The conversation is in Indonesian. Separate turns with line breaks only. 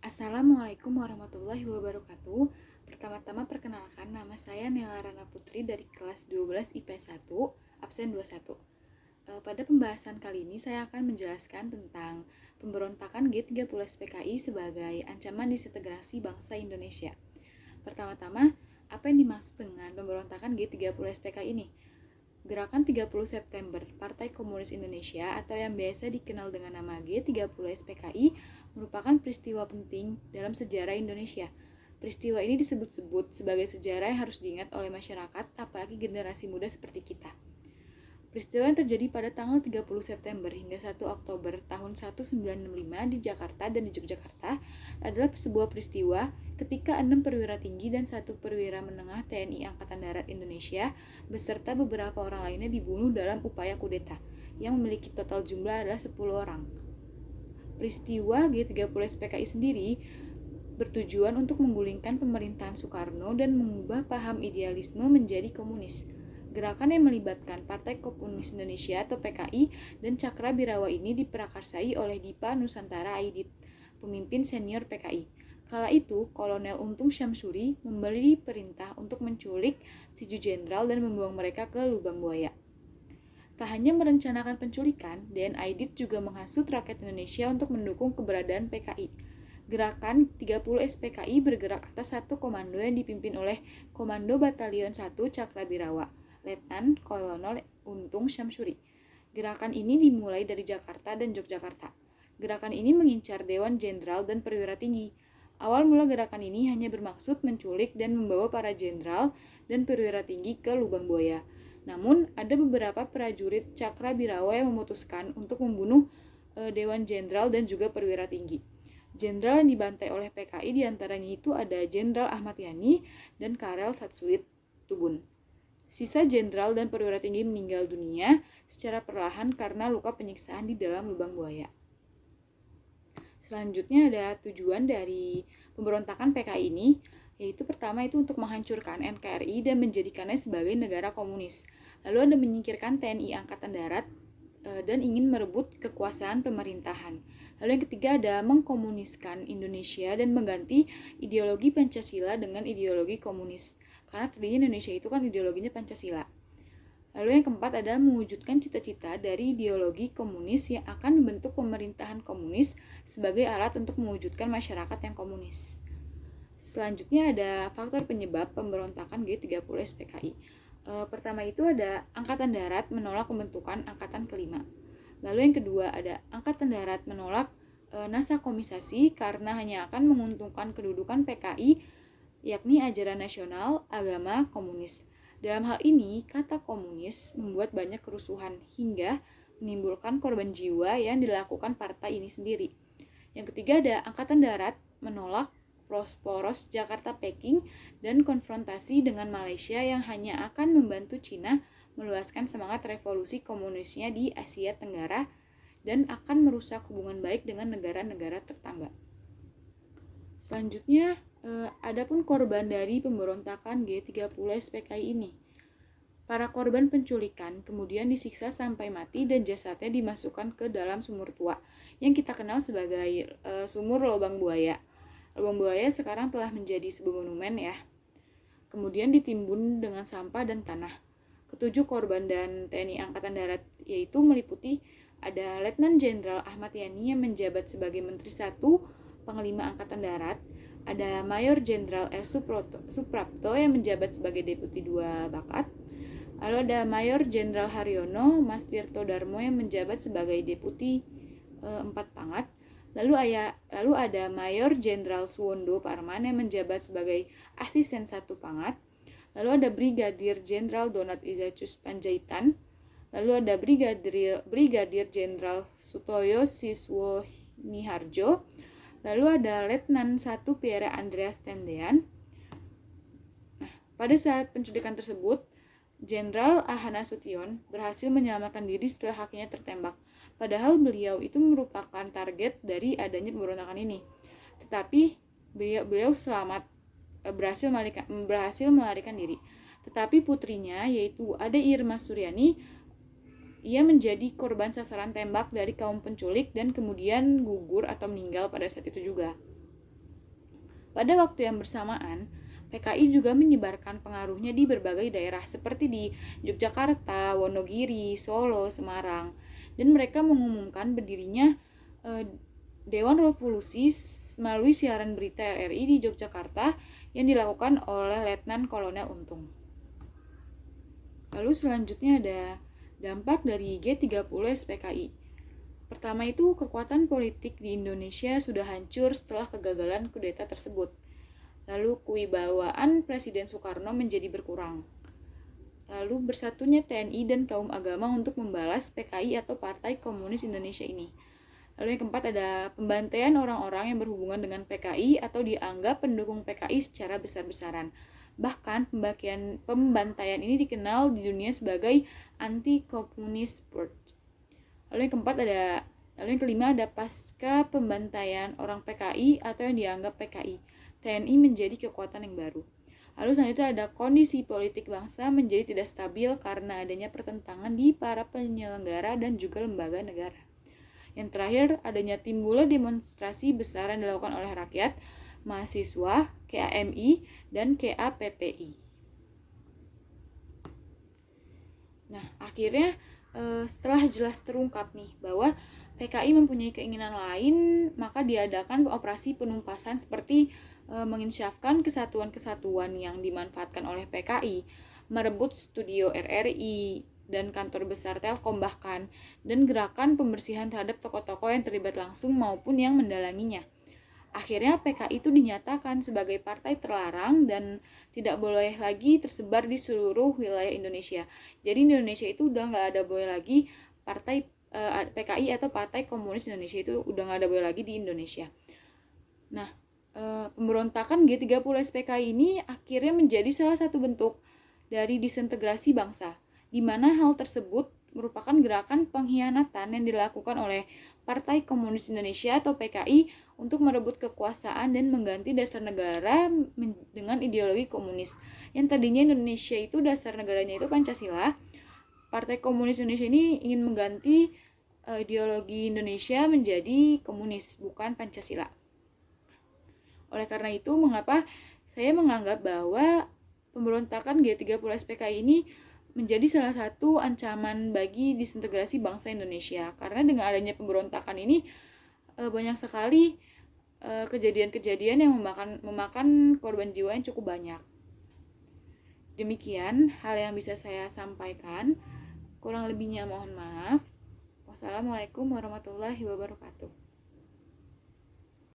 Assalamualaikum warahmatullahi wabarakatuh. Pertama-tama perkenalkan, nama saya Nela Rana Putri dari kelas 12 IP 1, absen 21. Pada pembahasan kali ini saya akan menjelaskan tentang pemberontakan G30 SPKI sebagai ancaman disintegrasi bangsa Indonesia. Pertama-tama, apa yang dimaksud dengan pemberontakan G30 SPKI ini? Gerakan 30 September Partai Komunis Indonesia atau yang biasa dikenal dengan nama G30 SPKI merupakan peristiwa penting dalam sejarah Indonesia. Peristiwa ini disebut-sebut sebagai sejarah yang harus diingat oleh masyarakat, apalagi generasi muda seperti kita. Peristiwa yang terjadi pada tanggal 30 September hingga 1 Oktober tahun 1965 di Jakarta dan di Yogyakarta adalah sebuah peristiwa ketika 6 perwira tinggi dan 1 perwira menengah TNI Angkatan Darat Indonesia beserta beberapa orang lainnya dibunuh dalam upaya kudeta yang memiliki total jumlah adalah 10 orang. Peristiwa G30 SPKI sendiri bertujuan untuk menggulingkan pemerintahan Soekarno dan mengubah paham idealisme menjadi komunis. Gerakan yang melibatkan Partai Komunis Indonesia atau PKI dan Cakra Birawa ini diprakarsai oleh Dipa Nusantara Aidit, pemimpin senior PKI. Kala itu, Kolonel Untung Syamsuri memberi perintah untuk menculik 7 jenderal dan membuang mereka ke lubang buaya. Tak hanya merencanakan penculikan, DN Aidit juga menghasut rakyat Indonesia untuk mendukung keberadaan PKI. Gerakan 30 SPKI bergerak atas satu komando yang dipimpin oleh Komando Batalion 1 Cakra Birawa, Letnan Kolonel Untung Syamsuri. Gerakan ini dimulai dari Jakarta dan Yogyakarta. Gerakan ini mengincar Dewan Jenderal dan perwira tinggi. Awal mula gerakan ini hanya bermaksud menculik dan membawa para jenderal dan perwira tinggi ke lubang buaya. Namun, ada beberapa prajurit Cakra Birawa yang memutuskan untuk membunuh Dewan Jenderal dan juga perwira tinggi. Jenderal yang dibantai oleh PKI diantaranya itu ada Jenderal Ahmad Yani dan Karel Satsuit Tubun. Sisa jenderal dan perwira tinggi meninggal dunia secara perlahan karena luka penyiksaan di dalam lubang buaya. Selanjutnya ada tujuan dari pemberontakan PKI ini, yaitu pertama itu untuk menghancurkan NKRI dan menjadikannya sebagai negara komunis. Lalu ada menyingkirkan TNI Angkatan Darat dan ingin merebut kekuasaan pemerintahan. Lalu yang ketiga ada mengkomuniskan Indonesia dan mengganti ideologi Pancasila dengan ideologi komunis. Karena tadinya Indonesia itu kan ideologinya Pancasila. Lalu yang keempat adalah mewujudkan cita-cita dari ideologi komunis yang akan membentuk pemerintahan komunis sebagai alat untuk mewujudkan masyarakat yang komunis. Selanjutnya ada faktor penyebab pemberontakan G30 SPKI. Pertama itu ada Angkatan Darat menolak pembentukan Angkatan Kelima. Lalu yang kedua ada Angkatan Darat menolak nasakomisasi karena hanya akan menguntungkan kedudukan PKI, yakni ajaran nasional, agama, komunis. Dalam hal ini, kata komunis membuat banyak kerusuhan hingga menimbulkan korban jiwa yang dilakukan partai ini sendiri. Yang ketiga ada Angkatan Darat menolak poros Jakarta-Peking dan konfrontasi dengan Malaysia yang hanya akan membantu Cina meluaskan semangat revolusi komunisnya di Asia Tenggara dan akan merusak hubungan baik dengan negara-negara tetangga. Selanjutnya, adapun korban dari pemberontakan G30 SPKI ini. Para korban penculikan kemudian disiksa sampai mati dan jasadnya dimasukkan ke dalam sumur tua yang kita kenal sebagai sumur lubang buaya. Lubang buaya sekarang telah menjadi sebuah monumen ya. Kemudian ditimbun dengan sampah dan tanah. Ketujuh korban dan TNI Angkatan Darat yaitu meliputi ada Letnan Jenderal Ahmad Yani yang menjabat sebagai Menteri 1 Panglima Angkatan Darat, ada Mayor Jenderal R. Suprapto yang menjabat sebagai Deputi 2 Bakat, lalu ada Mayor Jenderal Haryono Mas Tirto Darmo yang menjabat sebagai Deputi 4 Pangat, lalu ada Mayor Jenderal Suwondo Parman yang menjabat sebagai Asisten 1 Pangat, lalu ada Brigadir Jenderal Donat Izacus Panjaitan, lalu ada Brigadir Jenderal Sutoyo Siswo Miharjo, lalu ada Letnan 1 Pierre Andreas Tendean. Nah, pada saat penculikan tersebut, Jenderal Ahana Sution berhasil menyelamatkan diri setelah kakinya tertembak. Padahal beliau itu merupakan target dari adanya pemberontakan ini. Tetapi beliau selamat berhasil melarikan diri. Tetapi putrinya yaitu Ade Irma Suryani ia menjadi korban sasaran tembak dari kaum penculik dan kemudian gugur atau meninggal pada saat itu juga. Pada waktu yang bersamaan, PKI juga menyebarkan pengaruhnya di berbagai daerah seperti di Yogyakarta, Wonogiri, Solo, Semarang, dan mereka mengumumkan berdirinya Dewan Revolusi melalui siaran berita RRI di Yogyakarta yang dilakukan oleh Letnan Kolonel Untung. Lalu selanjutnya ada dampak dari G30 SPKI. Pertama itu, kekuatan politik di Indonesia sudah hancur setelah kegagalan kudeta tersebut. Lalu kewibawaan Presiden Soekarno menjadi berkurang. Lalu bersatunya TNI dan kaum agama untuk membalas PKI atau Partai Komunis Indonesia ini. Lalu yang keempat ada pembantaian orang-orang yang berhubungan dengan PKI atau dianggap pendukung PKI secara besar-besaran. Bahkan pembantaian ini dikenal di dunia sebagai anti-communist purge. Lalu yang kelima ada pasca pembantaian orang PKI atau yang dianggap PKI. TNI menjadi kekuatan yang baru. Lalu selanjutnya ada kondisi politik bangsa menjadi tidak stabil karena adanya pertentangan di para penyelenggara dan juga lembaga negara. Yang terakhir, adanya timbulnya demonstrasi besar yang dilakukan oleh rakyat, mahasiswa, KAMI, dan KAPPI. Nah, akhirnya setelah jelas terungkap nih bahwa PKI mempunyai keinginan lain, maka diadakan operasi penumpasan seperti menginsyafkan kesatuan-kesatuan yang dimanfaatkan oleh PKI, merebut studio RRI dan kantor besar Telkom bahkan, dan gerakan pembersihan terhadap tokoh-tokoh yang terlibat langsung maupun yang mendalanginya. Akhirnya PKI itu dinyatakan sebagai partai terlarang dan tidak boleh lagi tersebar di seluruh wilayah Indonesia. Jadi di Indonesia itu udah nggak ada boleh lagi partai PKI atau Partai Komunis Indonesia itu udah nggak ada boleh lagi di Indonesia. Nah, pemberontakan G30 SPKI ini akhirnya menjadi salah satu bentuk dari disintegrasi bangsa, di mana hal tersebut merupakan gerakan pengkhianatan yang dilakukan oleh Partai Komunis Indonesia atau PKI untuk merebut kekuasaan dan mengganti dasar negara dengan ideologi komunis. Yang tadinya Indonesia itu dasar negaranya itu Pancasila, Partai Komunis Indonesia ini ingin mengganti ideologi Indonesia menjadi komunis, bukan Pancasila. Oleh karena itu, mengapa saya menganggap bahwa pemberontakan G30 SPKI ini menjadi salah satu ancaman bagi disintegrasi bangsa Indonesia. Karena dengan adanya pemberontakan ini banyak sekali kejadian-kejadian yang memakan korban jiwa yang cukup banyak. Demikian hal yang bisa saya sampaikan. Kurang lebihnya mohon maaf. Wassalamualaikum warahmatullahi wabarakatuh.